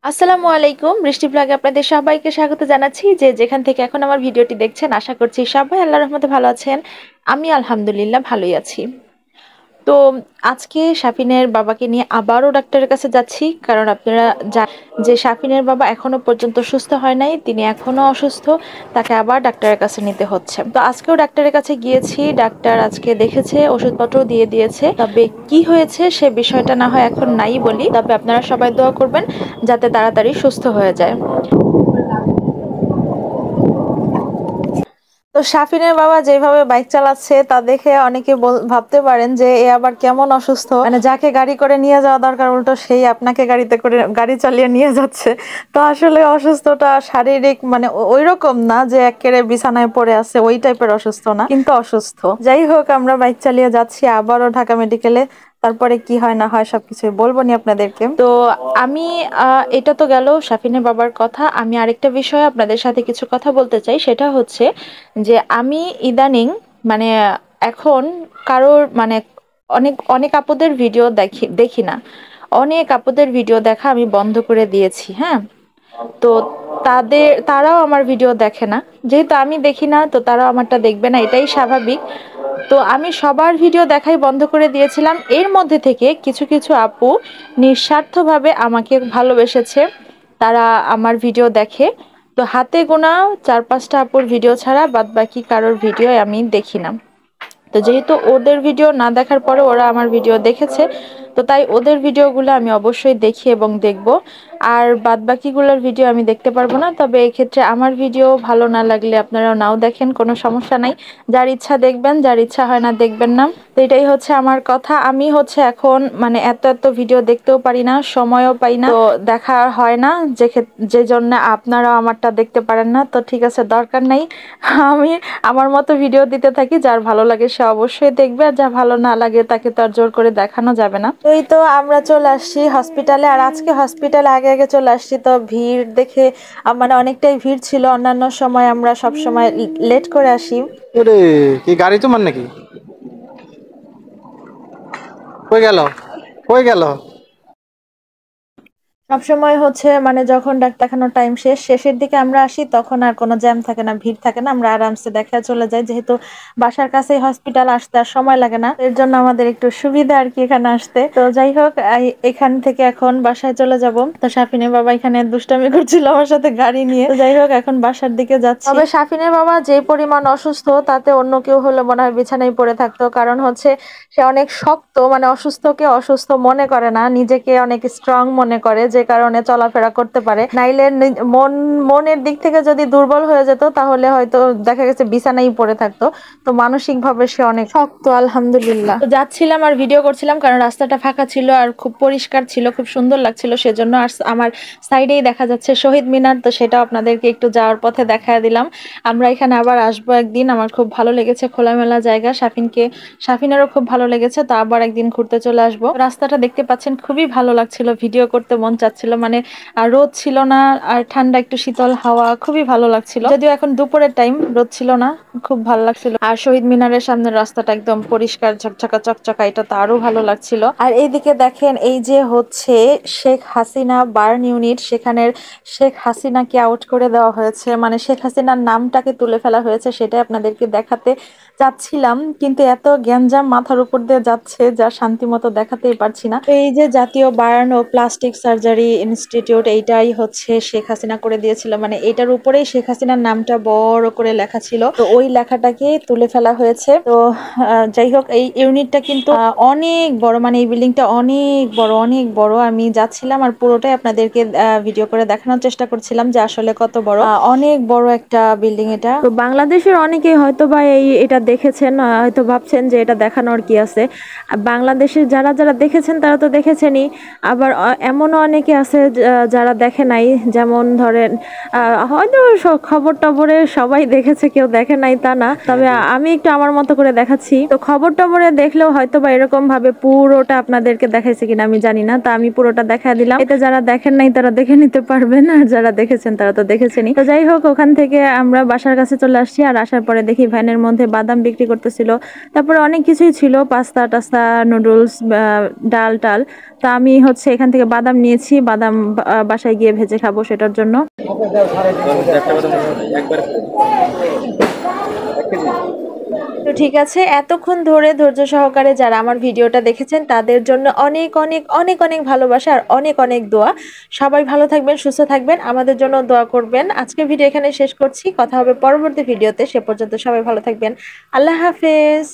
আসসালামু আলাইকুম। বৃষ্টি ব্লগে আপনাদের সবাইকে স্বাগত জানাচ্ছি। যে যেখান থেকে এখন আমার ভিডিওটি দেখছেন, আশা করছি সবাই আল্লাহর রহমতে ভালো আছেন। আমি আলহামদুলিল্লাহ ভালোই আছি। তো আজকে শাফিনের বাবাকে নিয়ে আবারও ডাক্তারের কাছে যাচ্ছি, কারণ আপনারা যে শাফিনের বাবা এখনো পর্যন্ত সুস্থ হয় নাই, তিনি এখনো অসুস্থ, তাকে আবার ডাক্তারের কাছে নিতে হচ্ছে। তো আজকেও ডাক্তারের কাছে গিয়েছি, ডাক্তার আজকে দেখেছে, ওষুধপত্র দিয়ে দিয়েছে। তবে কি হয়েছে সে বিষয়টা না হয় এখন নাই বলি, তবে আপনারা সবাই দোয়া করবেন যাতে তাড়াতাড়ি সুস্থ হয়ে যায়। তো শাফিনের বাবা যেভাবে বাইক চালাচ্ছে তা দেখে অনেকে ভাবতে পারেন যে এ আবার কেমন অসুস্থ, মানে যাকে গাড়ি করে নিয়ে যাওয়া দরকার উল্টো সেই আপনাকে গাড়িতে করে গাড়ি চালিয়ে নিয়ে যাচ্ছে। তো আসলে অসুস্থটা শারীরিক, মানে ওই রকম না যে একেবারে বিছানায় পড়ে আছে, ওই টাইপের অসুস্থ না, কিন্তু অসুস্থ। যাই হোক, আমরা বাইক চালিয়ে যাচ্ছি আবারও ঢাকা মেডিকেলে। তারপরে কি হয় না হয় সবকিছু বলবো নি আপনাদেরকে। তো আমি এটা তো গেল শাফিনের বাবার কথা। আমি আরেকটা বিষয় আপনাদের সাথে কিছু কথা বলতে চাই, সেটা হচ্ছে যে আমি ইদানিং, মানে এখন কারোর, মানে অনেক অনেক আপুদের ভিডিও দেখি দেখি না, অনেক আপুদের ভিডিও দেখা আমি বন্ধ করে দিয়েছি। হ্যাঁ, তো তারাও আমার ভিডিও দেখে না, যেহেতু আমি দেখি না তো তারাও আমারটা দেখবে না, এটাই স্বাভাবিক। তো আমি সবার ভিডিও দেখাই বন্ধ করে দিয়েছিলাম। এর মধ্যে থেকে কিছু কিছু আপু নিঃস্বার্থভাবে আমাকে ভালোবেসেছে, তারা আমার ভিডিও দেখে। তো হাতে গোনা 4-5টা আপুর ভিডিও ছাড়া বাদ বাকি কারোর ভিডিও আমি দেখি না। তো যেহেতু ওদের ভিডিও না দেখার পরে ওরা আমার ভিডিও দেখেছে, তো তাই ওদের ভিডিওগুলো আমি অবশ্যই দেখি এবং দেখব। আর বাদবাকিগুলোর ভিডিও আমি দেখতে পারবো না। তবে এক্ষেত্রে আমার ভিডিও ভালো না লাগলে আপনারা নাও দেখেন, কোনো সমস্যা নাই। যার ইচ্ছা দেখবেন, যার ইচ্ছা হয় না দেখবেন না। তো এটাই হচ্ছে আমার কথা। আমি হচ্ছে এখন মানে এত এত ভিডিও দেখতেও পারি না, সময়ও পাই না, তো দেখা হয় না, যে জন্য আপনারাও আমারটা দেখতে পারেন না। তো ঠিক আছে, দরকার নাই। আমি আমার মতো ভিডিও দিতে থাকি, যার ভালো লাগে সে অবশ্যই দেখবে, আর যা ভালো না লাগে তাকে তো আর জোর করে দেখানো যাবে না। তো এই তো আমরা চলে আসছি হসপিটালে, আর আজকে হসপিটালে আগে আগে চলে আসছি। তো ভিড় দেখে মানে অনেকটাই ভিড় ছিল। অন্যান্য সময় আমরা সব সময় লেট করে আসি। ওরে, কি গাড়ি তোমার নাকি? কই গেল? কই গেল? সবসময় হচ্ছে মানে যখন ডাক্তার দেখানোর টাইম শেষের দিকে আমরা আসি, তখন আর কোনো জ্যাম থাকে না, ভিড় থাকে না, আমরা আরামসে দেখা চলে যাই। যেহেতু বাসার কাছেই হসপিটাল, আসতে আর সময় লাগে না, এর জন্য আমাদের একটু সুবিধা আর কি এখানে আসতে। তো যাই হোক, এখান থেকে এখন বাসায় চলে যাব। তো শাফিনের বাবা এখানে দুষ্টামি করছিল আমার সাথে গাড়ি নিয়ে। তো যাই হোক, এখন বাসার দিকে যাচ্ছি। তবে শাফিনের বাবা যে পরিমাণ অসুস্থ, তাতে অন্য কেউ হলে মনে হয় বিছানায় পড়ে থাকতো, কারণ হচ্ছে সে অনেক শক্ত, মানে অসুস্থকে অসুস্থ মনে করে না, নিজেকে অনেক স্ট্রং মনে করে, যে কারণে চলাফেরা করতে পারে। নাইলে মনের দিক থেকে যদি দুর্বল হয়ে যেত তাহলে হয়তো দেখা গেছে বিছানায় পড়ে থাকতো। তো মানসিক ভাবে সে অনেক শক্ত, আলহামদুলিল্লাহ। তো যাচ্ছিলাম আর ভিডিও করছিলাম, কারণ রাস্তাটা ফাঁকা ছিল আর খুব পরিষ্কার ছিল, খুব সুন্দর লাগছিল সেজন্য। আর আমার সাইডেই দেখা যাচ্ছে শহীদ মিনার, তো সেটাও আপনাদেরকে একটু যাওয়ার পথে দেখায় দিলাম। আমরা এখানে আবার আসবো একদিন, আমার খুব ভালো লেগেছে, খোলামেলা জায়গা। শাফিনেরও খুব ভালো লেগেছে, তো আবার একদিন ঘুরতে চলে আসবো। রাস্তাটা দেখতে পাচ্ছেন, খুবই ভালো লাগছিল, ভিডিও করতে মন চাচ্ছিল, মানে আর রোদ ছিল না, আর ঠান্ডা একটু শীতল হাওয়া, খুবই ভালো লাগছিল। যদিও এখন দুপুরের টাইম, রোদ ছিল না, খুব ভালো লাগছিল। আর শহীদ মিনারের সামনের রাস্তাটা একদম পরিষ্কার ঝকঝকা চকচকা, এটা তো আরো ভালো লাগছিল। আর এইদিকে দেখেন, এই যে হচ্ছে শেখ হাসিনা বার্ন ইউনিট, সেখানের শেখ হাসিনাকে আউট করে দেওয়া হয়েছে, মানে শেখ হাসিনার নামটাকে তুলে ফেলা হয়েছে, সেটাই আপনাদেরকে দেখাতে চাচ্ছিলাম, কিন্তু এত গ্যাঞ্জাম মাথার উপর দিয়ে যাচ্ছে যা শান্তি মতো দেখাতেই পারছি না। তো এই যে জাতীয় বার্ন ও প্লাস্টিক সার্জারি ইনস্টিটিউট, এইটাই হচ্ছে শেখ হাসিনা করে দিয়েছিল, মানে এটার উপরেই শেখ হাসিনার নামটা বড় করে লেখা ছিল, তো ওই লেখাটাকে তুলে ফেলা হয়েছে। তো যাই হোক, এই ইউনিটটা কিন্তু অনেক বড়, মানে এই বিল্ডিংটা অনেক বড়, অনেক বড়। আমি যাচ্ছিলাম আর পুরোটাই আপনাদেরকে ভিডিও করে দেখানোর চেষ্টা করছিলাম যে আসলে কত বড়। অনেক বড় একটা বিল্ডিং এটা। তো বাংলাদেশের অনেকেই হয়তো বা এটা দেখেছেন, হয়তো ভাবছেন যে এটা দেখানোর কি আছে। বাংলাদেশের যারা যারা দেখেছেন তারা তো দেখেছেনই, আবার এমনও অনেকে আছে যারা দেখে নাই। যেমন ধরেন হয়তো খবর টবরে সবাই দেখেছে, কেউ দেখে নাই তা না, তবে আমি একটু আমার মতো করে দেখাচ্ছি। তো খবর টবরে দেখলেও হয়তো বা এরকম ভাবে পুরোটা আপনাদেরকে দেখাইছে কিনা আমি জানি না, তা আমি পুরোটা দেখা দিলাম, এতে যারা দেখেন নাই তারা দেখে নিতে পারবেন, আর যারা দেখেছেন তারা তো দেখেছেনই। তো যাই হোক, ওখান থেকে আমরা বাসার কাছে চলে আসছি, আর আসার পরে দেখি ভ্যানের মধ্যে বাদাম বিক্রি করতেছিল, তারপরে অনেক কিছুই ছিল, পাস্তা টাস্তা, নুডলস, ডাল টাল। তো আমি হচ্ছে এখান থেকে বাদাম নিয়েছি, যাচ্ছি বাদাম বাসায় গিয়ে ভেজে খাবো সেটার জন্য। তো ঠিক আছে, এতক্ষণ ধরে ধৈর্য সহকারে যারা আমার ভিডিওটা দেখেছেন তাদের জন্য অনেক অনেক অনেক অনেক ভালোবাসা আর অনেক অনেক দোয়া। সবাই ভালো থাকবেন, সুস্থ থাকবেন, আমাদের জন্য দোয়া করবেন। আজকের ভিডিও এখানে শেষ করছি, কথা হবে পরবর্তী ভিডিওতে। সে পর্যন্ত সবাই ভালো থাকবেন। আল্লাহ হাফেজ।